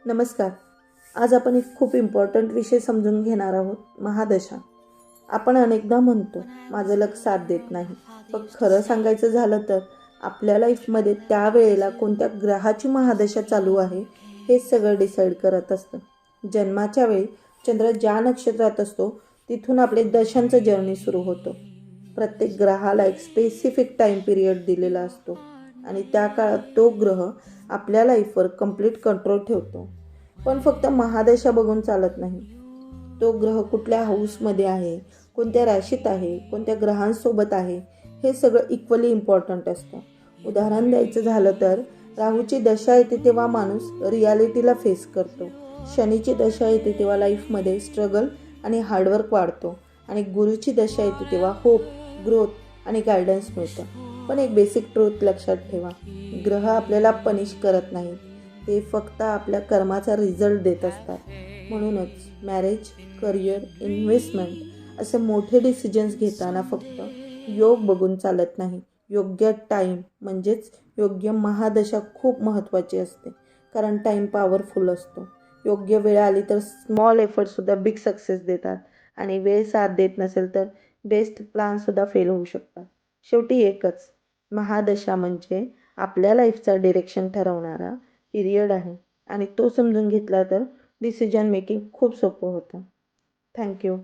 नमस्कार. आज आपण एक खूप इम्पॉर्टंट विषय समजून घेणार आहोत, महादशा. आपण अनेकदा म्हणतो, माझं लक साथ देत नाही. पण खरं सांगायचं झालं तर आपल्या लाईफमध्ये त्यावेळेला कोणत्या ग्रहाची महादशा चालू आहे हे सगळं डिसाईड करत असतं. जन्माच्या वेळी चंद्र ज्या नक्षत्रात असतो तिथून आपले दशांचं जर्नी सुरू होतं. प्रत्येक ग्रहाला एक स्पेसिफिक टाईम पिरियड दिलेला असतो आणि त्या काळात तो ग्रह आपल्या लाईफवर कंप्लीट कंट्रोल ठेवतो. पण फक्त महादशा बघून चालत नाही. तो ग्रह कुठल्या हाऊसमध्ये आहे, कोणत्या राशीत आहे, कोणत्या ग्रहांसोबत आहे, हे सगळं इक्वली इम्पॉर्टंट असतं. उदाहरण द्यायचं झालं तर राहूची दशा येते तेव्हा माणूस रियालिटीला फेस करतो. शनीची दशा येते तेव्हा लाईफमध्ये स्ट्रगल आणि हार्डवर्क वाढतो आणि गुरुची दशा येते तेव्हा होप, ग्रोथ आणि गायडन्स मिळतं. पण एक बेसिक ट्रूथ लक्षात ठेवा, ग्रह आपल्याला पनिश करत नाहीत, ते फक्त आपल्या कर्माचा रिझल्ट देत असतात. म्हणूनच मॅरेज, करिअर, इन्व्हेस्टमेंट असे मोठे डिसिजन्स घेताना फक्त योग बघून चालत नाही. योग्य टाईम म्हणजेच योग्य महादशा खूप महत्त्वाची असते, कारण टाईम पॉवरफुल असतो. योग्य वेळ आली तर स्मॉल एफर्टसुद्धा बिग सक्सेस देतात आणि वेळ साथ देत नसेल तर बेस्ट प्लॅनसुद्धा फेल होऊ शकतात. शेवटी एकच, महादशा म्हणजे आपल्या लाईफचा डिरेक्शन ठरवणारा पिरियड आहे आणि तो समजून घेतला तर डिसिजन मेकिंग खूप सोपं होतं. थँक्यू.